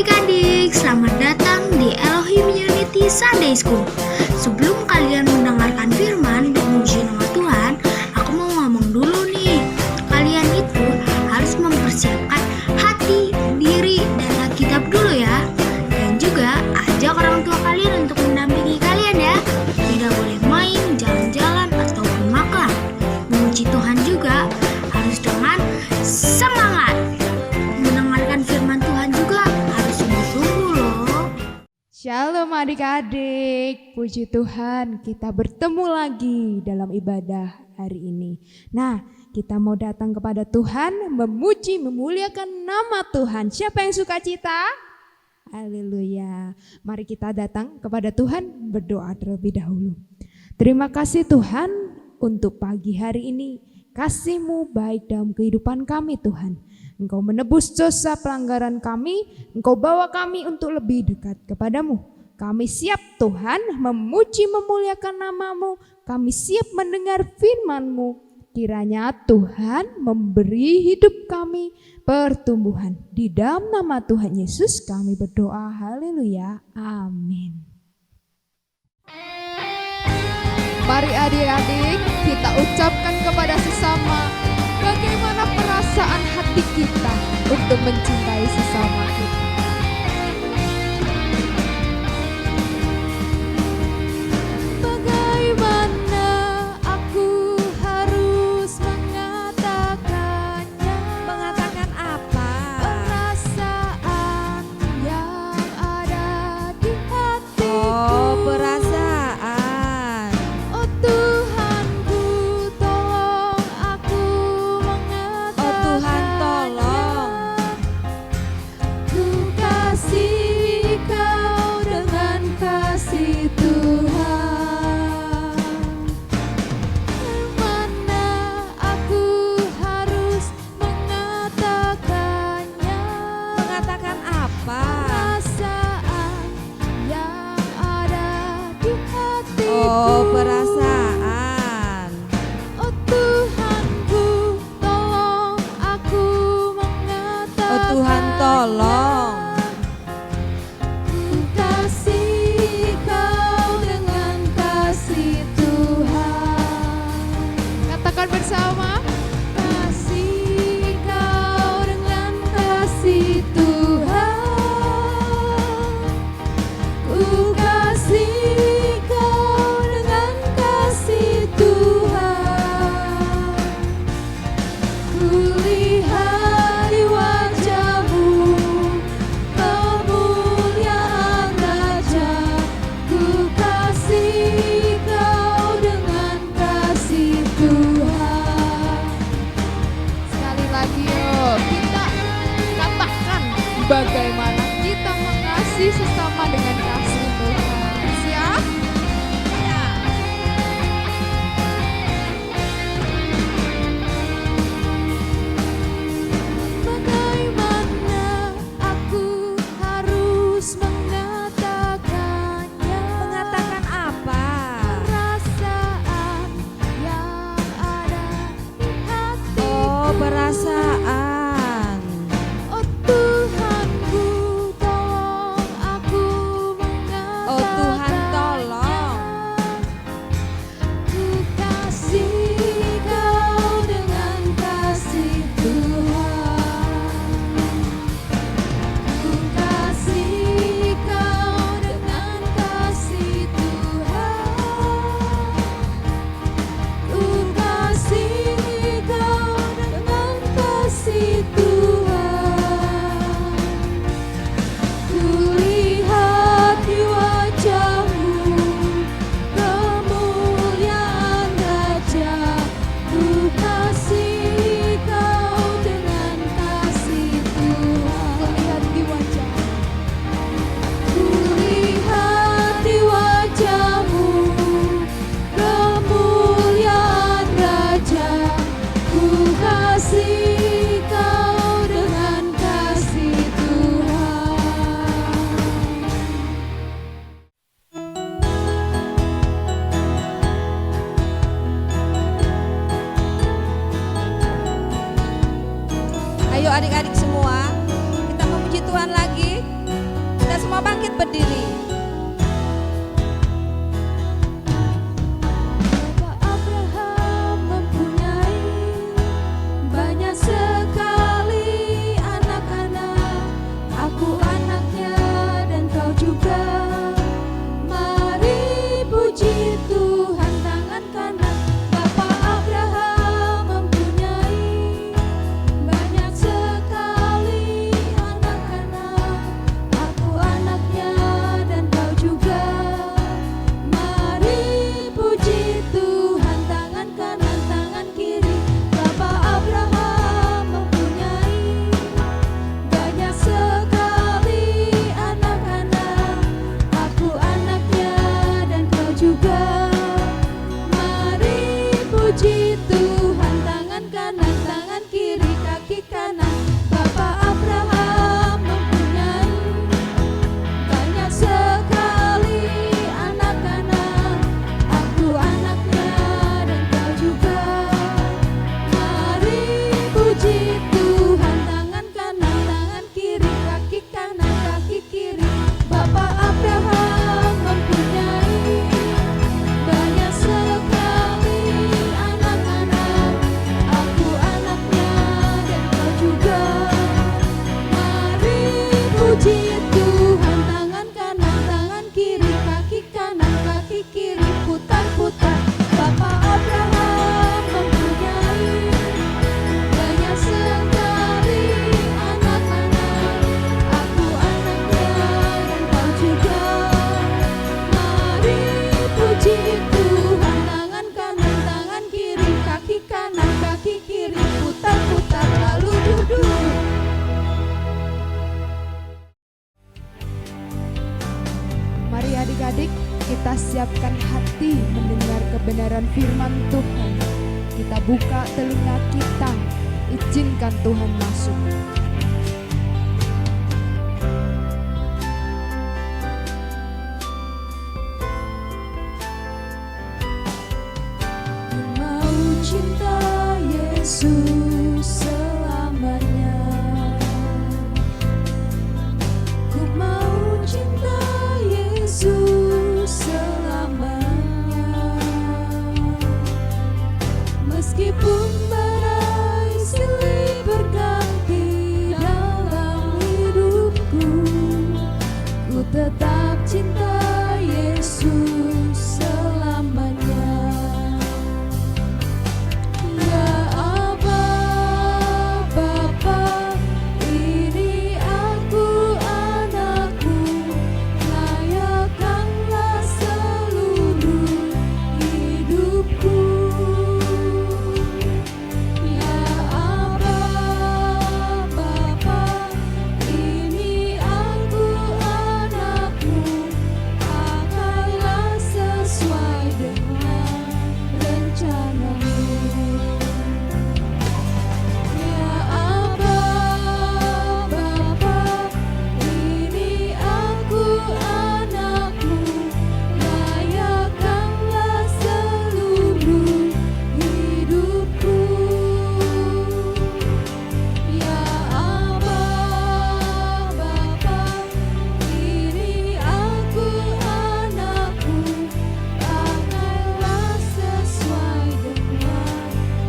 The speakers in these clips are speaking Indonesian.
adik-adik, selamat datang di Elohim Unity Sunday School. Sebelum kalian mendengarkan firman dan memuji nama Tuhan, aku mau ngomong dulu nih. Kalian itu harus mempersiapkan hati, diri, dan Alkitab dulu ya. Dan juga ajak orang tua kalian untuk mendampingi kalian ya. Tidak boleh main, jalan-jalan, ataupun makan. Memuji Tuhan juga harus dengan semangat. Mendengarkan firman Tuhan juga harus sungguh-sungguh loh. Shalom adik-adik, puji Tuhan kita bertemu lagi dalam ibadah hari ini. Nah, kita mau datang kepada Tuhan, memuji, memuliakan nama Tuhan. Siapa yang suka cita? Haleluya. Mari kita datang kepada Tuhan, berdoa terlebih dahulu. Terima kasih Tuhan untuk pagi hari ini. Kasih-Mu baik dalam kehidupan kami Tuhan. Engkau menebus dosa pelanggaran kami, Engkau bawa kami untuk lebih dekat kepadamu. Kami siap Tuhan memuji memuliakan nama-Mu, kami siap mendengar firman-Mu. Kiranya Tuhan memberi hidup kami pertumbuhan. Di dalam nama Tuhan Yesus kami berdoa, haleluya, amin. Mari adik-adik kita ucapkan kepada sesama bagaimana perasaan hati kita untuk mencintai sesama kita. Bagaimana aku harus mengatakannya? Mengatakan apa? Perasaan yang ada di hatiku. Oh, perasaan. Oh Tuhanku, tolong aku mengatakan. Oh Tuhan, tolong. Ku kasih Kau dengan kasih Tuhan. Mana aku harus mengatakannya? Mengatakan apa? Perasaan yang ada di hatiku. Oh, perasaan. Oh Tuhanku, tolong aku mengatakan. Oh Tuhan, tolong. Ku kasih Kau dengan kasih Tuhan. Katakan bersama. Kasih Kau dengan kasih Tuhan. Ku kasih Kau dengan kasih Tuhan. Ku lihat di wajah-Mu kemuliaan Raja. Ku kasih Kau dengan kasih Tuhan. Sekali lagi yuk, kita katakan bagaimana kita mengasihi sesama dengan kasih Tuhan. Siap? Ya. Bagaimana aku harus mengatakannya? Mengatakan apa? Perasaan yang ada di hatiku. Oh, perasaan. Oh Tuhanku, tolong aku mengatakan. Oh Tuhan, tolong. Ku kasih Kau dengan kasih Tuhan. Ku kasih Kau dengan kasih Tuhan. Ku kasih Kau dengan kasih Tuhan. Ku lihat di wajah-Mu kemuliaan Raja. Ku kasih Kau dengan kasih Tuhan. Ku lihat di wajah-Mu. Ku lihat di wajah-Mu kemuliaan Raja. Ku kasih Kau dengan kasih Tuhan. Ayo adik-adik semua, kita memuji Tuhan lagi. Kita semua bangkit berdiri. Bapak Abraham mempunyai banyak sekali anak-anak. Aku anaknya dan kau juga. Mari puji Tuhan tangan kanan. Bapak Abraham mempunyai banyak sekali anak-anak. Aku anaknya dan kau juga. Mari puji Tuhan tangan kanan tangan kiri. Bapak Abraham mempunyai banyak sekali anak-anak. Aku anaknya dan kau juga. Mari puji Tuhan tangan kanan tangan kiri kaki kanan. Bapak Abraham mempunyai banyak sekali anak-anak. Aku anaknya dan kau juga. Mari puji Tuhan tangan kanan tangan kiri kaki kanan kaki kiri. Bapak Abraham mempunyai banyak sekali anak-anak. Aku anaknya dan kau juga. Mari puji Tuhan tangan kanan tangan kiri kaki kanan kaki kiri putar-putar. Bapak Abraham mempunyai banyak sekali anak-anak. Aku anaknya dan kau juga. Mari puji Tuhan tangan kanan tangan kiri kaki kanan kaki kiri putar-putar lalu duduk. Mari adik-adik, kita siapkan hati mendengar kebenaran firman Tuhan. Kita buka telinga kita, izinkan Tuhan masuk. Ku mau cinta Yesus selamanya. Ku mau cinta Yesus selamanya. Meskipun badai silih berganti dalam hidupku, ku tetap cinta Yesus selamanya. Ya Aba, Bapa, ini aku anakmu, layakkanlah seluruh hidupku. Ya Aba, Bapa, ini aku anakmu, pakailah sesuai dengan rencanamu. Ya Aba, Bapa, ini aku anakmu, layakkanlah seluruh hidupku. Ya Aba, Bapa, ini aku anakmu, pakailah sesuai dengan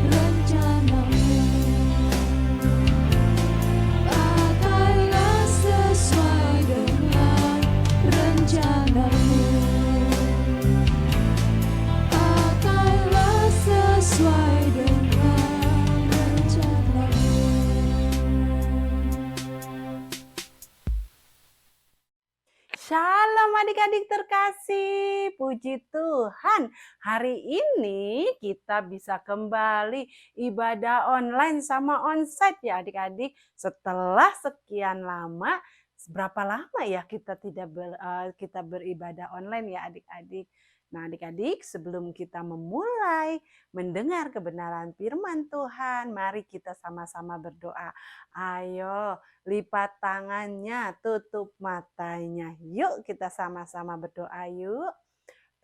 rencanamu. Pakailah sesuai dengan rencanamu. Pakailah sesuai dengan rencanamu. Shalom adik-adik terkasih, puji Tuhan. Hari ini kita bisa kembali ibadah online sama onsite ya adik-adik. Setelah sekian lama, berapa lama ya kita kita beribadah online ya adik-adik. Nah adik-adik, sebelum kita memulai mendengar kebenaran firman Tuhan, mari kita sama-sama berdoa. Ayo, lipat tangannya, tutup matanya. Yuk kita sama-sama berdoa yuk.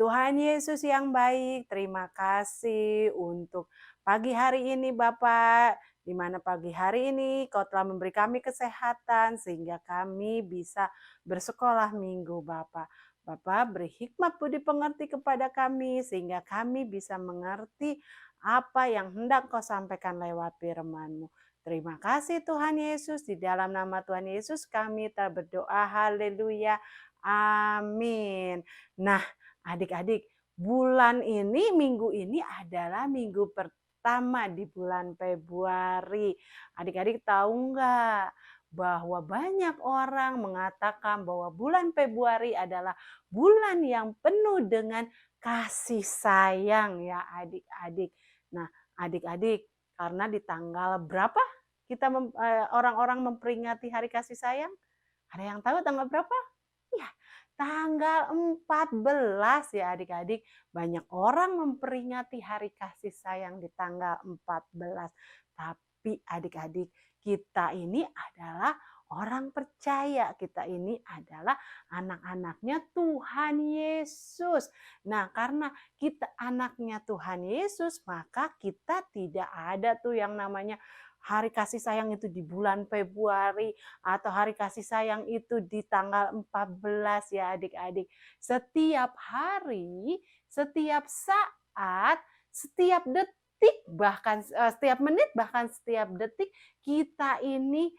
Tuhan Yesus yang baik, terima kasih untuk pagi hari ini Bapak. di mana pagi hari ini Kau telah memberi kami kesehatan sehingga kami bisa bersekolah minggu Bapa. Bapa beri hikmat budi pengerti kepada kami sehingga kami bisa mengerti apa yang hendak Kau sampaikan lewat firman-Mu. Terima kasih Tuhan Yesus, di dalam nama Tuhan Yesus kami telah berdoa, haleluya, amin. Nah adik-adik, bulan ini, minggu ini adalah minggu pertama di bulan Februari. Adik-adik tahu nggak bahwa banyak orang mengatakan bahwa bulan Februari adalah bulan yang penuh dengan kasih sayang ya adik-adik. Nah adik-adik, karena di tanggal berapa kita orang-orang memperingati hari kasih sayang? Ada yang tahu tanggal berapa? Ya, tanggal 14 ya adik-adik. Banyak orang memperingati hari kasih sayang di tanggal 14. Tapi adik-adik, kita ini adalah orang percaya. Kita ini adalah anak-anaknya Tuhan Yesus. Nah, karena kita anaknya Tuhan Yesus, maka kita tidak ada tuh yang namanya hari kasih sayang itu di bulan Februari atau hari kasih sayang itu di tanggal 14 ya adik-adik. Setiap hari, setiap saat, setiap detik, bahkan setiap menit, bahkan setiap detik kita ini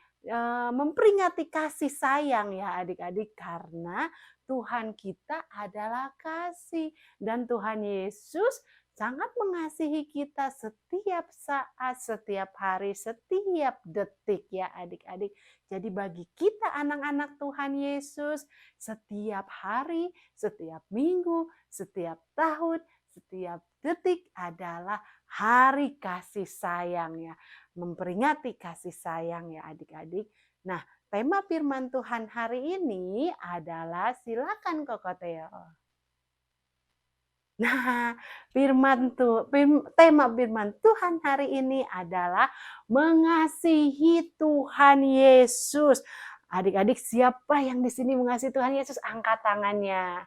memperingati kasih sayang ya adik-adik, karena Tuhan kita adalah kasih dan Tuhan Yesus sangat mengasihi kita setiap saat, setiap hari, setiap detik ya adik-adik. Jadi bagi kita anak-anak Tuhan Yesus, setiap hari, setiap minggu, setiap tahun, setiap detik adalah hari kasih sayang ya. Memperingati kasih sayang ya adik-adik. Nah, tema firman Tuhan hari ini adalah silakan Koko Teo. Nah, tema firman Tuhan hari ini adalah mengasihi Tuhan Yesus. Adik-adik, siapa yang di sini mengasihi Tuhan Yesus? Angkat tangannya.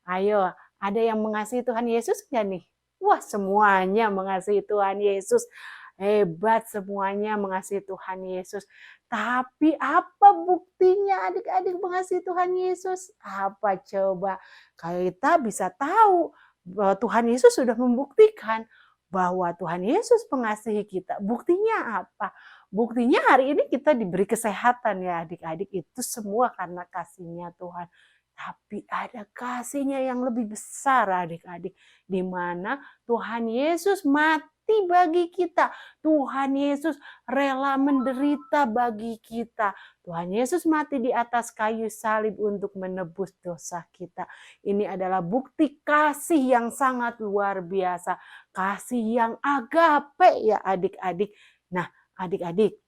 Ayo, ada yang mengasihi Tuhan Yesus nggak nih? Wah, semuanya mengasihi Tuhan Yesus. Hebat, semuanya mengasihi Tuhan Yesus. Tapi apa buktinya adik-adik mengasihi Tuhan Yesus? Apa coba? Kita bisa tahu bahwa Tuhan Yesus sudah membuktikan bahwa Tuhan Yesus mengasihi kita. Buktinya apa? Buktinya hari ini kita diberi kesehatan ya adik-adik. Itu semua karena kasihnya Tuhan. Tapi ada kasihnya yang lebih besar adik-adik. Di mana Tuhan Yesus mati bagi kita. Tuhan Yesus rela menderita bagi kita. Tuhan Yesus mati di atas kayu salib untuk menebus dosa kita. Ini adalah bukti kasih yang sangat luar biasa. Kasih yang agape ya adik-adik. Nah adik-adik,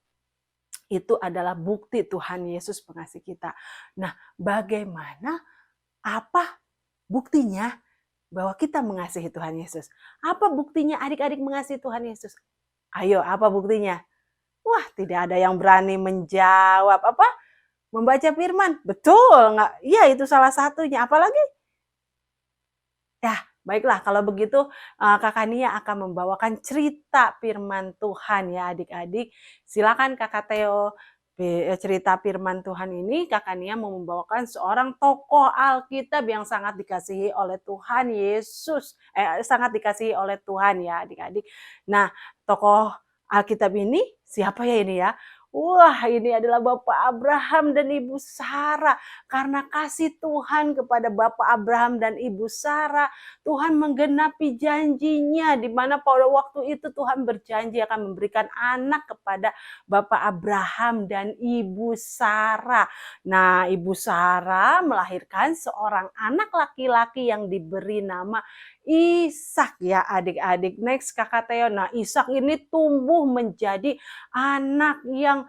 itu adalah bukti Tuhan Yesus mengasihi kita. Nah bagaimana, apa buktinya bahwa kita mengasihi Tuhan Yesus? Apa buktinya adik-adik mengasihi Tuhan Yesus? Ayo, apa buktinya? Wah, tidak ada yang berani menjawab. Apa? Membaca firman. Betul nggak? Iya, itu salah satunya. Apalagi? Ya, baiklah kalau begitu Kakak Nia akan membawakan cerita firman Tuhan ya adik-adik. Silakan Kakak Theo. Cerita firman Tuhan ini Kakak Nia mau membawakan seorang tokoh Alkitab yang sangat dikasihi oleh Tuhan Yesus. Sangat dikasihi oleh Tuhan ya adik-adik. Nah, tokoh Alkitab ini siapa ya ini ya? Wah, ini adalah Bapak Abraham dan Ibu Sarah. Karena kasih Tuhan kepada Bapak Abraham dan Ibu Sarah, Tuhan menggenapi janjinya, di mana pada waktu itu Tuhan berjanji akan memberikan anak kepada Bapak Abraham dan Ibu Sarah. Nah, Ibu Sarah melahirkan seorang anak laki-laki yang diberi nama Ishak ya adik-adik. Next Kakak Theo. Nah, Ishak ini tumbuh menjadi anak yang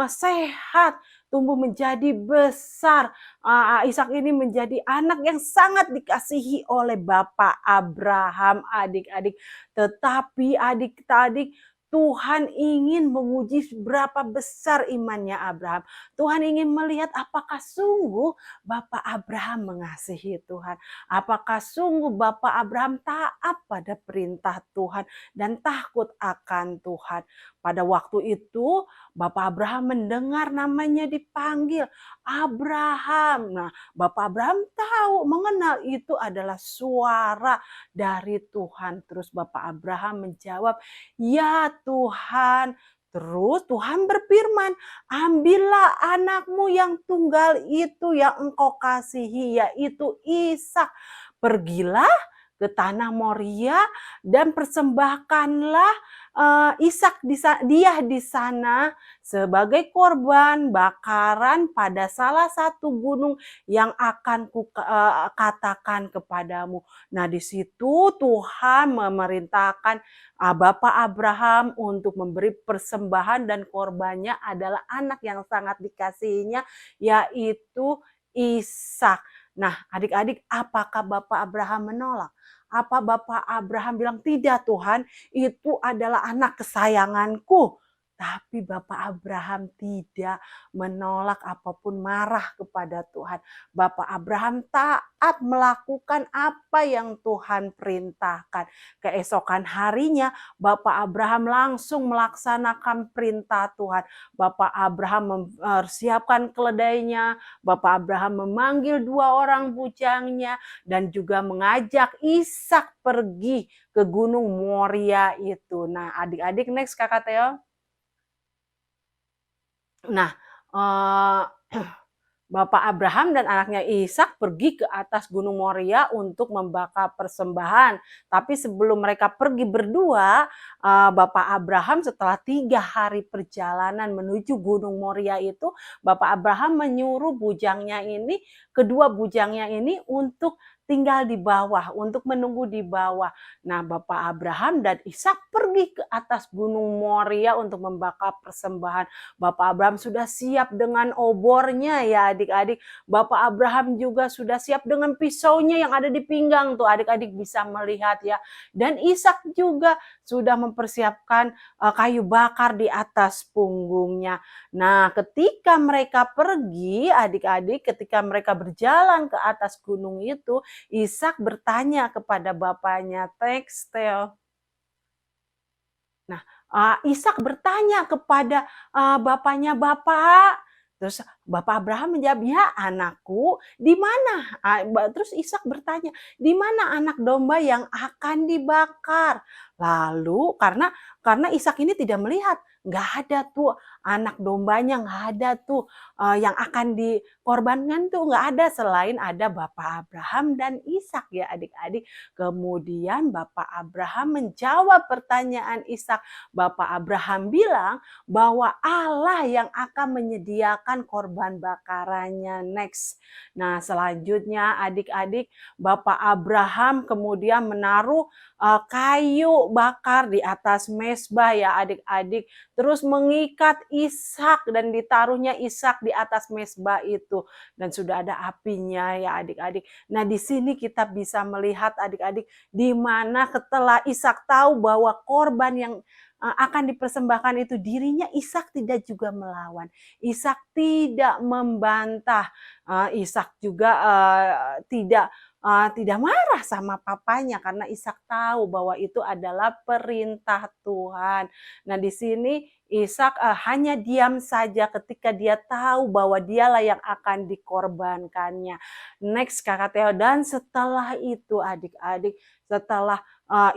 sehat, tumbuh menjadi besar. Ishak ini menjadi anak yang sangat dikasihi oleh Bapak Abraham adik-adik. Tetapi adik-adik, Tuhan ingin menguji berapa besar imannya Abraham. Tuhan ingin melihat apakah sungguh Bapak Abraham mengasihi Tuhan. Apakah sungguh Bapak Abraham taat pada perintah Tuhan dan takut akan Tuhan. pada waktu itu Bapak Abraham mendengar namanya dipanggil Abraham. Nah, Bapak Abraham tahu, mengenal itu adalah suara dari Tuhan. Terus Bapak Abraham menjawab, "Ya Tuhan." Terus Tuhan berfirman, "Ambillah anakmu yang tunggal itu yang engkau kasihi, yaitu Ishak. Pergilah ke tanah Moria dan persembahkanlah Ishak dia di sana sebagai korban bakaran pada salah satu gunung yang akan katakan kepadamu." Nah, di situ Tuhan memerintahkan Bapak Abraham untuk memberi persembahan, dan korbannya adalah anak yang sangat dikasihinya, yaitu Ishak. Nah, adik-adik, apakah Bapak Abraham menolak? Apa Bapak Abraham bilang, "Tidak Tuhan, itu adalah anak kesayanganku"? Tapi Bapak Abraham tidak menolak apapun, marah kepada Tuhan. Bapak Abraham taat melakukan apa yang Tuhan perintahkan. Keesokan harinya Bapak Abraham langsung melaksanakan perintah Tuhan. Bapak Abraham mempersiapkan keledainya, Bapak Abraham memanggil 2 orang bujangnya, dan juga mengajak Ishak pergi ke Gunung Moria itu. Nah, adik-adik, next Kakak Teo. Nah, Bapak Abraham dan anaknya Ishak pergi ke atas Gunung Moria untuk membakar persembahan. Tapi sebelum mereka pergi berdua, Bapak Abraham setelah 3 hari perjalanan menuju Gunung Moria itu, Bapak Abraham menyuruh kedua bujangnya ini untuk tinggal di bawah, untuk menunggu di bawah. Nah, Bapak Abraham dan Ishak pergi ke atas Gunung Moria untuk membakar persembahan. Bapak Abraham sudah siap dengan obornya ya adik-adik. Bapak Abraham juga sudah siap dengan pisaunya yang ada di pinggang tuh, adik-adik bisa melihat ya. Dan Ishak juga sudah mempersiapkan kayu bakar di atas punggungnya. Nah, ketika mereka pergi, adik-adik, ketika mereka berjalan ke atas gunung itu, Ishak bertanya kepada bapaknya, teks Theo. Nah, Ishak bertanya kepada bapaknya, "Bapak," terus Bapak Abraham menjawab, "Ya anakku, di mana?" Terus Ishak bertanya, "Di mana anak domba yang akan dibakar?" Lalu karena Ishak ini tidak melihat, nggak ada tuh anak dombanya, nggak ada tuh yang akan dikorbankan tuh, nggak ada, selain ada Bapak Abraham dan Ishak ya adik-adik. Kemudian Bapak Abraham menjawab pertanyaan Ishak. Bapak Abraham bilang bahwa Allah yang akan menyediakan korban bakarannya. Next. Nah, selanjutnya adik-adik, Bapak Abraham kemudian menaruh kayu bakar di atas mezbah ya adik-adik. Terus mengikat Ishak dan ditaruhnya Ishak di atas mezbah itu. Dan sudah ada apinya ya adik-adik. Nah, di sini kita bisa melihat adik-adik, di mana setelah Ishak tahu bahwa korban yang akan dipersembahkan itu dirinya, Ishak tidak juga melawan. Ishak tidak membantah. Ishak juga tidak marah sama papanya karena Ishak tahu bahwa itu adalah perintah Tuhan. Nah, di sini Ishak hanya diam saja ketika dia tahu bahwa dialah yang akan dikorbankannya. Next Kakak Teo, dan setelah itu adik-adik, setelah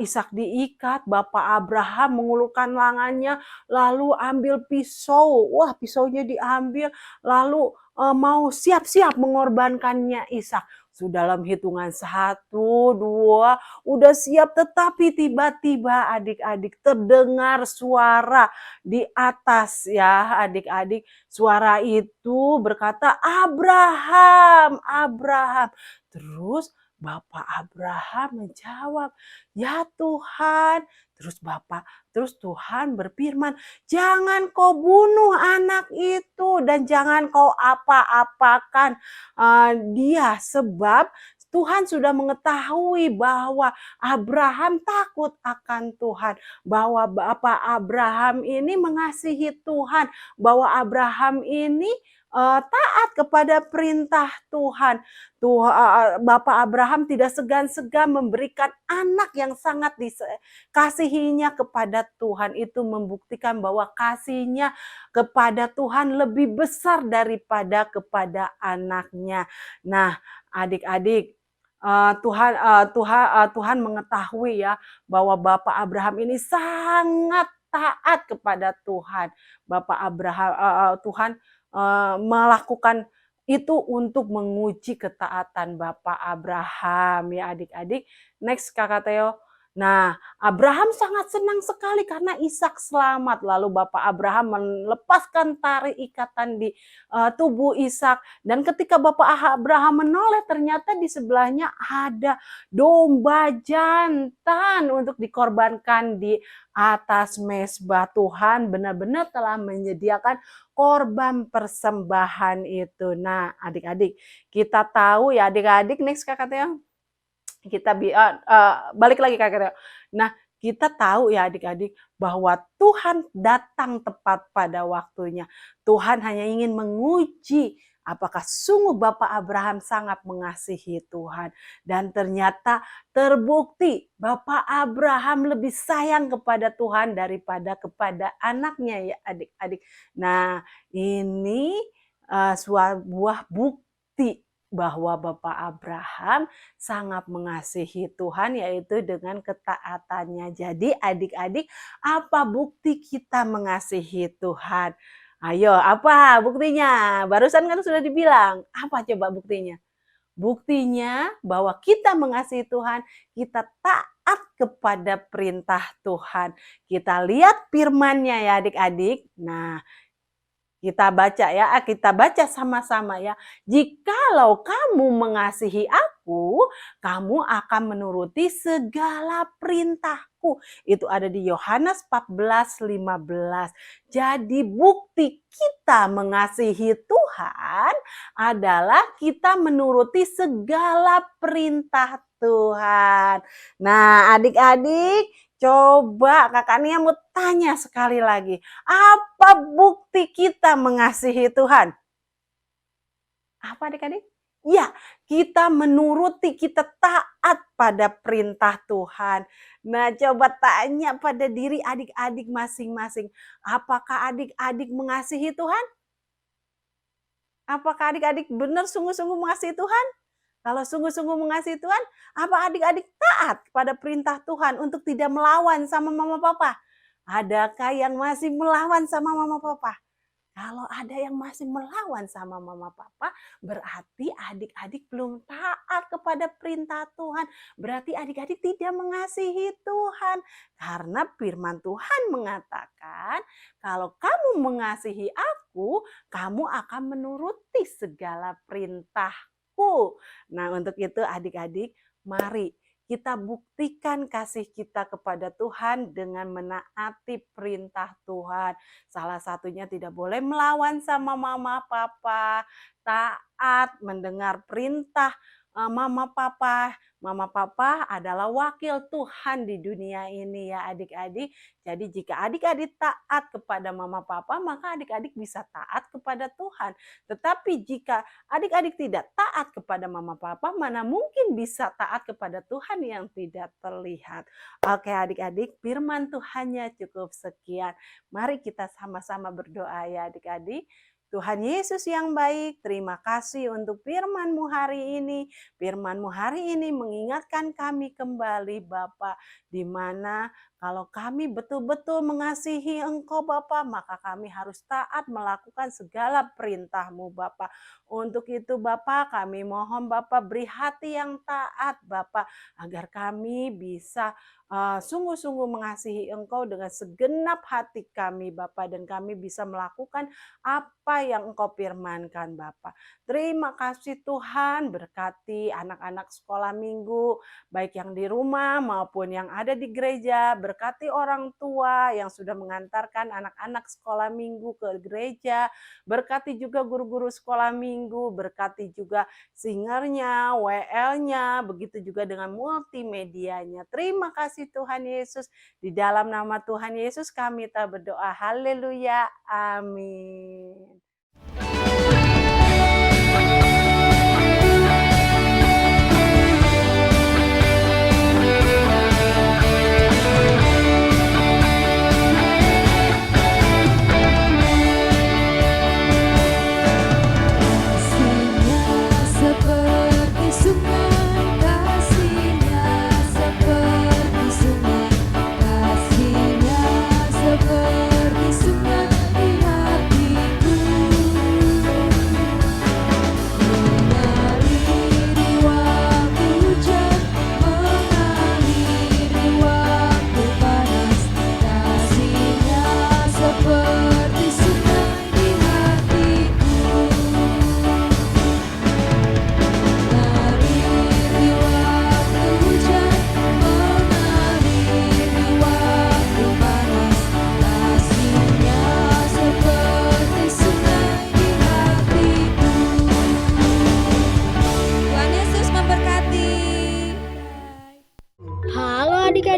Ishak diikat, Bapak Abraham mengulurkan lengannya lalu ambil pisau. Wah, pisaunya diambil lalu mau siap-siap mengorbankannya Ishak. Sudah dalam hitungan 1, 2, udah siap, tetapi tiba-tiba adik-adik terdengar suara di atas ya adik-adik. Suara itu berkata, "Abraham, Abraham." Terus Bapak Abraham menjawab, "Ya Tuhan." Terus Tuhan berfirman, "Jangan kau bunuh anak itu dan jangan kau apa-apakan dia, sebab Tuhan sudah mengetahui bahwa Abraham takut akan Tuhan, bahwa Bapak Abraham ini mengasihi Tuhan, bahwa Abraham ini taat kepada perintah Tuhan. Bapak Abraham tidak segan-segan memberikan anak yang sangat dikasihinya kepada Tuhan. Itu membuktikan bahwa kasihnya kepada Tuhan lebih besar daripada kepada anaknya. Nah, adik-adik, Tuhan mengetahui ya bahwa Bapak Abraham ini sangat taat kepada Tuhan. Bapak Abraham, Tuhan melakukan itu untuk menguji ketaatan Bapak Abraham ya adik-adik. Next Kakak Theo. Nah, Abraham sangat senang sekali karena Ishak selamat. Lalu Bapak Abraham melepaskan tali ikatan di tubuh Ishak. Dan ketika Bapak Abraham menoleh, ternyata di sebelahnya ada domba jantan untuk dikorbankan di atas mezbah. Tuhan benar-benar telah menyediakan korban persembahan itu. Nah, adik-adik, kita tahu ya adik-adik, next Kakak Theo. Kita balik lagi Kakak Theo. Nah, kita tahu ya adik-adik bahwa Tuhan datang tepat pada waktunya. Tuhan hanya ingin menguji apakah sungguh Bapak Abraham sangat mengasihi Tuhan. Dan ternyata terbukti Bapak Abraham lebih sayang kepada Tuhan daripada kepada anaknya ya adik-adik. Nah, ini sebuah bukti bahwa Bapak Abraham sangat mengasihi Tuhan, yaitu dengan ketaatannya. Jadi adik-adik, apa bukti kita mengasihi Tuhan? Ayo, apa buktinya? Barusan kan sudah dibilang. Apa coba buktinya? Buktinya bahwa kita mengasihi Tuhan, kita taat kepada perintah Tuhan. Kita lihat firman-Nya ya adik-adik. Nah, kita baca sama-sama ya. Jikalau kamu mengasihi aku, kamu akan menuruti segala perintahku. Itu ada di Yohanes 14:15. Jadi bukti kita mengasihi Tuhan adalah kita menuruti segala perintah Tuhan. Nah, adik-adik, coba Kakak Nia mau tanya sekali lagi. Apa bukti kita mengasihi Tuhan? Apa adik-adik? Ya, kita menuruti, kita taat pada perintah Tuhan. Nah, coba tanya pada diri adik-adik masing-masing. Apakah adik-adik mengasihi Tuhan? Apakah adik-adik benar sungguh-sungguh mengasihi Tuhan? Kalau sungguh-sungguh mengasihi Tuhan, apa adik-adik taat kepada perintah Tuhan untuk tidak melawan sama mama papa? Adakah yang masih melawan sama mama papa? Kalau ada yang masih melawan sama mama papa, berarti adik-adik belum taat kepada perintah Tuhan. Berarti adik-adik tidak mengasihi Tuhan. Karena firman Tuhan mengatakan, kalau kamu mengasihi aku, kamu akan menuruti segala perintahku. Nah, untuk itu adik-adik, mari kita buktikan kasih kita kepada Tuhan dengan menaati perintah Tuhan. Salah satunya tidak boleh melawan sama mama papa, taat mendengar perintah mama papa. Mama papa adalah wakil Tuhan di dunia ini ya adik-adik. Jadi jika adik-adik taat kepada mama papa, maka adik-adik bisa taat kepada Tuhan. Tetapi jika adik-adik tidak taat kepada mama papa, mana mungkin bisa taat kepada Tuhan yang tidak terlihat. Oke adik-adik, firman Tuhannya cukup sekian. Mari kita sama-sama berdoa ya adik-adik. Tuhan Yesus yang baik, terima kasih untuk firman-Mu hari ini. Firman-Mu hari ini mengingatkan kami kembali Bapa, di mana kalau kami betul-betul mengasihi Engkau Bapa, maka kami harus taat melakukan segala perintah-Mu Bapa. Untuk itu Bapa, kami mohon Bapa beri hati yang taat Bapa, agar kami bisa sungguh-sungguh mengasihi Engkau dengan segenap hati kami Bapa, dan kami bisa melakukan apa yang Engkau firmankan Bapa. Terima kasih Tuhan, berkati anak-anak sekolah minggu, baik yang di rumah maupun yang ada di gereja. Berkati orang tua yang sudah mengantarkan anak-anak sekolah minggu ke gereja. Berkati juga guru-guru sekolah minggu, berkati juga singernya, WL-nya, begitu juga dengan multimedianya. Terima kasih Tuhan Yesus. Di dalam nama Tuhan Yesus kami berdoa. Haleluya. Amin.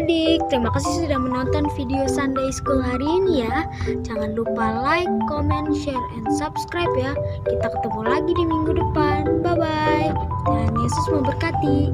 adik-adik, terima kasih sudah menonton video Sunday School hari ini ya. Jangan lupa like, comment, share, and subscribe ya. Kita ketemu lagi di minggu depan. Bye-bye. Dan Yesus memberkati.